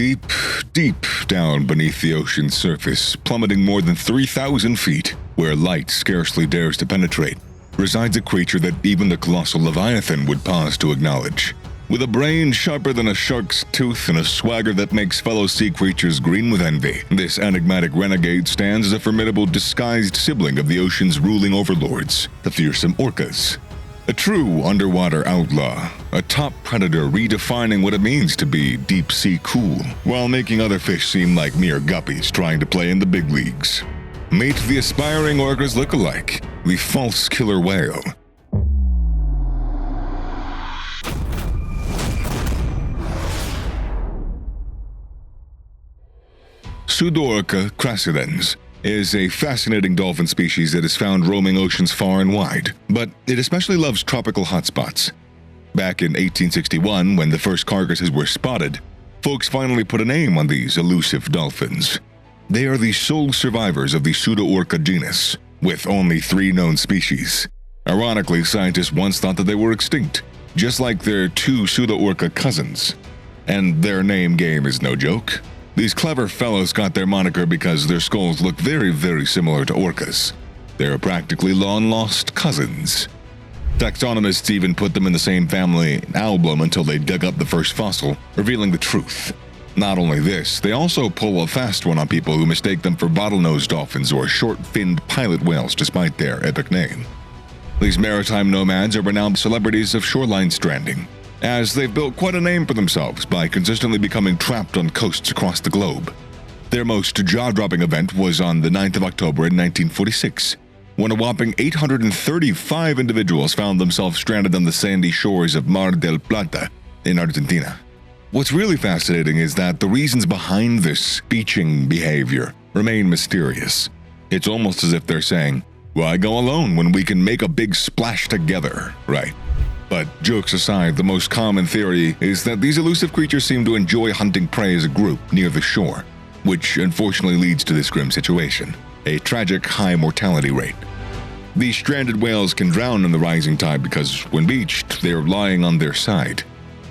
Deep, deep down beneath the ocean's surface, plummeting more than 3,000 feet, where light scarcely dares to penetrate, resides a creature that even the colossal Leviathan would pause to acknowledge. With a brain sharper than a shark's tooth and a swagger that makes fellow sea creatures green with envy, this enigmatic renegade stands as a formidable disguised sibling of the ocean's ruling overlords, the fearsome orcas. A true underwater outlaw, a top predator redefining what it means to be deep-sea cool, while making other fish seem like mere guppies trying to play in the big leagues. Meet the aspiring orca's lookalike, the false killer whale. 𝗙𝗙𝗥𝗅𝗙𝗅𝗏 is a fascinating dolphin species that is found roaming oceans far and wide, but it especially loves tropical hotspots. Back in 1861, when the first carcasses were spotted, folks finally put a name on these elusive dolphins. They are the sole survivors of the 𝗙𝗙𝗥𝗅𝗙 genus, with only 3 known species. Ironically, scientists once thought that they were extinct, just like their 2 𝗙𝗙𝗥𝗅𝗙 cousins. And their name game is no joke. These clever fellows got their moniker because their skulls look very, very similar to orcas. They're practically long-lost cousins. Taxonomists even put them in the same family album until they dug up the first fossil, revealing the truth. Not only this, they also pull a fast one on people who mistake them for bottlenose dolphins or short-finned pilot whales despite their epic name. These maritime nomads are renowned celebrities of shoreline stranding, as they've built quite a name for themselves by consistently becoming trapped on coasts across the globe. Their most jaw-dropping event was on the 9th of October in 1946, when a whopping 835 individuals found themselves stranded on the sandy shores of Mar del Plata in Argentina. What's really fascinating is that the reasons behind this beaching behavior remain mysterious. It's almost as if they're saying, "Why go alone when we can make a big splash together, right?" But jokes aside, the most common theory is that these elusive creatures seem to enjoy hunting prey as a group near the shore, which unfortunately leads to this grim situation, a tragic high mortality rate. These stranded whales can drown in the rising tide because, when beached, they are lying on their side.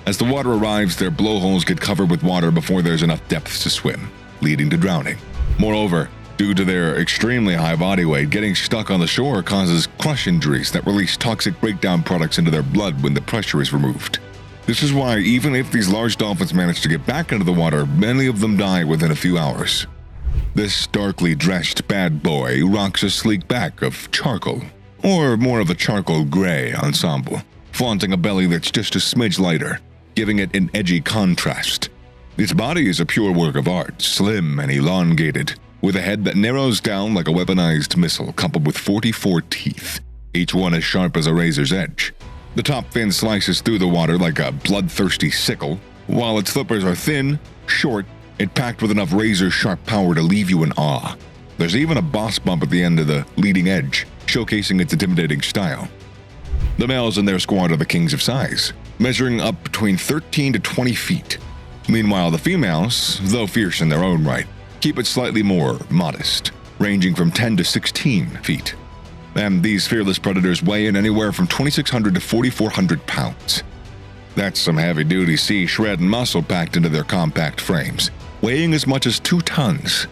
As the water arrives, their blowholes get covered with water before there's enough depth to swim, leading to drowning. Moreover, due to their extremely high body weight, getting stuck on the shore causes crush injuries that release toxic breakdown products into their blood when the pressure is removed. This is why, even if these large dolphins manage to get back into the water, many of them die within a few hours. This darkly dressed bad boy rocks a sleek back of charcoal, or more of a charcoal gray ensemble, flaunting a belly that's just a smidge lighter, giving it an edgy contrast. Its body is a pure work of art, slim and elongated, with a head that narrows down like a weaponized missile coupled with 44 teeth, each one as sharp as a razor's edge. The top fin slices through the water like a bloodthirsty sickle, while its flippers are thin, short, and packed with enough razor-sharp power to leave you in awe. There's even a boss bump at the end of the leading edge, showcasing its intimidating style. The males in their squad are the kings of size, measuring up between 13 to 20 feet. Meanwhile, the females, though fierce in their own right, keep it slightly more modest, ranging from 10 to 16 feet. And these fearless predators weigh in anywhere from 2,600 to 4,400 pounds. That's some heavy-duty sea shred and muscle packed into their compact frames, weighing as much as 2 tons.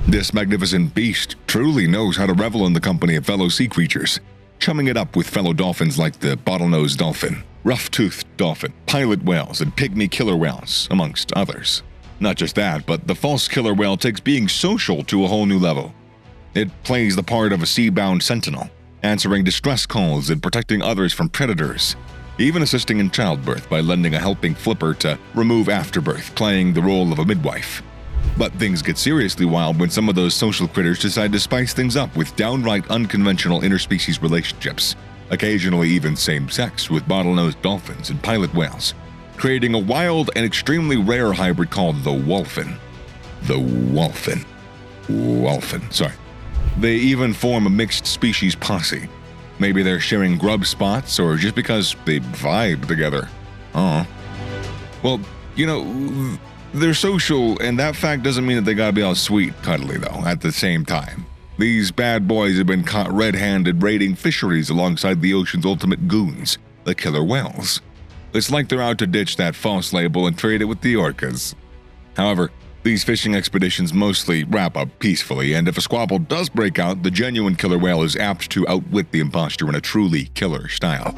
This magnificent beast truly knows how to revel in the company of fellow sea creatures, chumming it up with fellow dolphins like the bottlenose dolphin, rough-toothed dolphin, pilot whales, and pygmy killer whales, amongst others. Not just that, but the false killer whale takes being social to a whole new level. It plays the part of a sea-bound sentinel, answering distress calls and protecting others from predators, even assisting in childbirth by lending a helping flipper to remove afterbirth, playing the role of a midwife. But things get seriously wild when some of those social critters decide to spice things up with downright unconventional interspecies relationships, occasionally even same-sex with bottlenose dolphins and pilot whales, creating a wild and extremely rare hybrid called the wholphin. Sorry. They even form a mixed species posse. Maybe they're sharing grub spots or just because they vibe together. Oh. Well, you know, they're social, and that fact doesn't mean that they gotta be all sweet cuddly, though, at the same time. These bad boys have been caught red-handed raiding fisheries alongside the ocean's ultimate goons, the killer whales. It's like they're out to ditch that false label and trade it with the orcas. However, these fishing expeditions mostly wrap up peacefully, and if a squabble does break out, the genuine killer whale is apt to outwit the imposter in a truly killer style.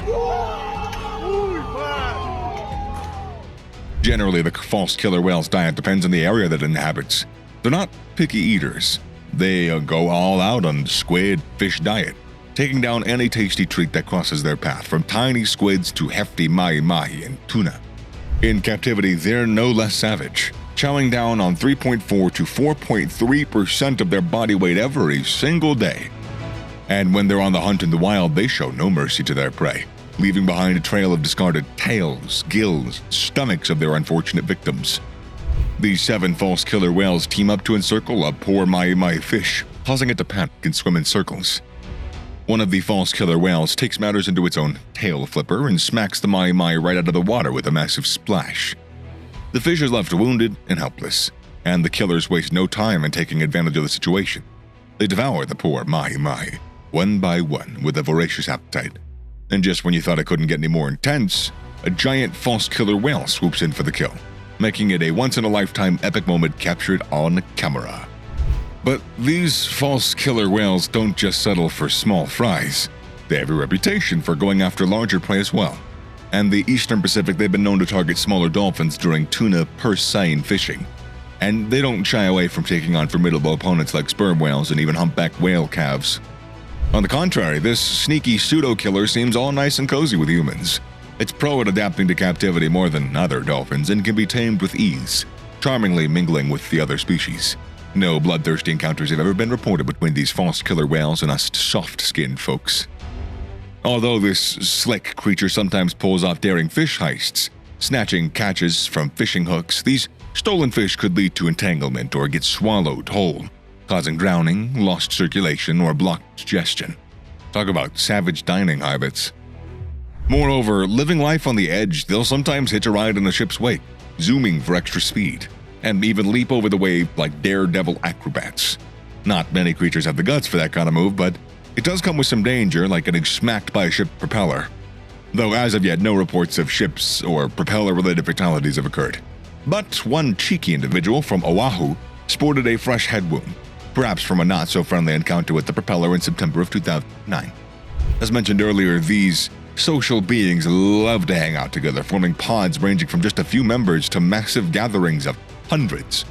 Generally, the false killer whale's diet depends on the area that it inhabits. They're not picky eaters. They go all out on the squid fish diet, taking down any tasty treat that crosses their path, from tiny squids to hefty mahi-mahi and tuna. In captivity, they're no less savage, chowing down on 3.4 to 4.3% of their body weight every single day. And when they're on the hunt in the wild, they show no mercy to their prey, leaving behind a trail of discarded tails, gills, stomachs of their unfortunate victims. These 7 false killer whales team up to encircle a poor mahi-mahi fish, causing it to panic and swim in circles. One of the false killer whales takes matters into its own tail flipper and smacks the mahi-mahi right out of the water with a massive splash. The fish is left wounded and helpless, and the killers waste no time in taking advantage of the situation. They devour the poor mahi-mahi, one by one, with a voracious appetite. And just when you thought it couldn't get any more intense, a giant false killer whale swoops in for the kill, making it a once-in-a-lifetime epic moment captured on camera. But these false killer whales don't just settle for small fries. They have a reputation for going after larger prey as well. And the Eastern Pacific, they've been known to target smaller dolphins during tuna purse seine fishing. And they don't shy away from taking on formidable opponents like sperm whales and even humpback whale calves. On the contrary, this sneaky pseudo-killer seems all nice and cozy with humans. It's pro at adapting to captivity more than other dolphins and can be tamed with ease, charmingly mingling with the other species. No bloodthirsty encounters have ever been reported between these false killer whales and us soft-skinned folks. Although this slick creature sometimes pulls off daring fish heists, snatching catches from fishing hooks, these stolen fish could lead to entanglement or get swallowed whole, causing drowning, lost circulation, or blocked digestion. Talk about savage dining habits. Moreover, living life on the edge, they'll sometimes hitch a ride in a ship's wake, zooming for extra speed, and even leap over the wave like daredevil acrobats. Not many creatures have the guts for that kind of move, but it does come with some danger, like getting smacked by a ship propeller. Though as of yet, no reports of ships or propeller-related fatalities have occurred. But one cheeky individual from Oahu sported a fresh head wound, perhaps from a not-so-friendly encounter with the propeller in September of 2009. As mentioned earlier, these social beings love to hang out together, forming pods ranging from just a few members to massive gatherings of hundreds.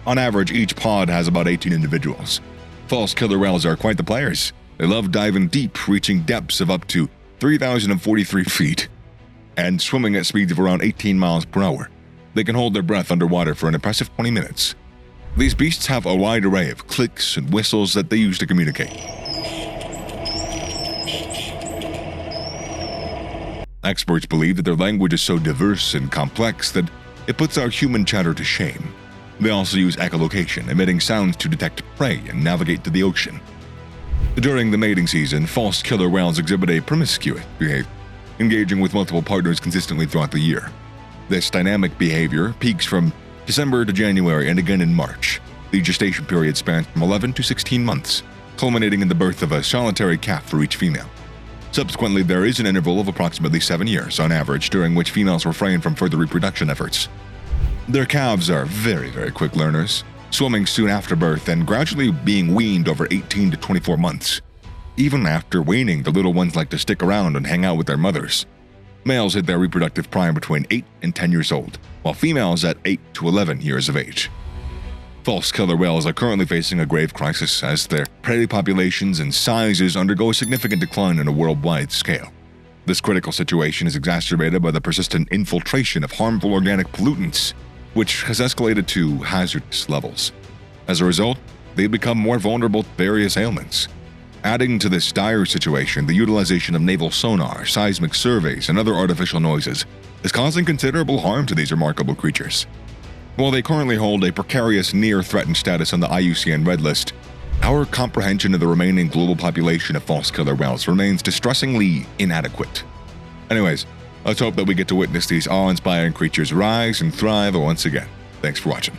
On average, each pod has about 18 individuals. False killer whales are quite the players. They love diving deep, reaching depths of up to 3,043 feet, and swimming at speeds of around 18 miles per hour. They can hold their breath underwater for an impressive 20 minutes. These beasts have a wide array of clicks and whistles that they use to communicate. Experts believe that their language is so diverse and complex that it puts our human chatter to shame. They also use echolocation, emitting sounds to detect prey and navigate to the ocean. During the mating season, false killer whales exhibit a promiscuous behavior, engaging with multiple partners consistently throughout the year. This dynamic behavior peaks from December to January and again in March. The gestation period spans from 11 to 16 months, culminating in the birth of a solitary calf for each female. Subsequently, there is an interval of approximately 7 years on average, during which females refrain from further reproduction efforts. Their calves are very quick learners, swimming soon after birth and gradually being weaned over 18 to 24 months. Even after weaning, the little ones like to stick around and hang out with their mothers. Males hit their reproductive prime between 8 and 10 years old, while females at 8 to 11 years of age. False killer whales are currently facing a grave crisis as their prey populations and sizes undergo a significant decline on a worldwide scale. This critical situation is exacerbated by the persistent infiltration of harmful organic pollutants, which has escalated to hazardous levels. As a result, they become more vulnerable to various ailments. Adding to this dire situation, the utilization of naval sonar, seismic surveys, and other artificial noises is causing considerable harm to these remarkable creatures. While they currently hold a precarious near-threatened status on the IUCN Red List, our comprehension of the remaining global population of false killer whales remains distressingly inadequate. Anyways, let's hope that we get to witness these awe-inspiring creatures rise and thrive once again. Thanks for watching.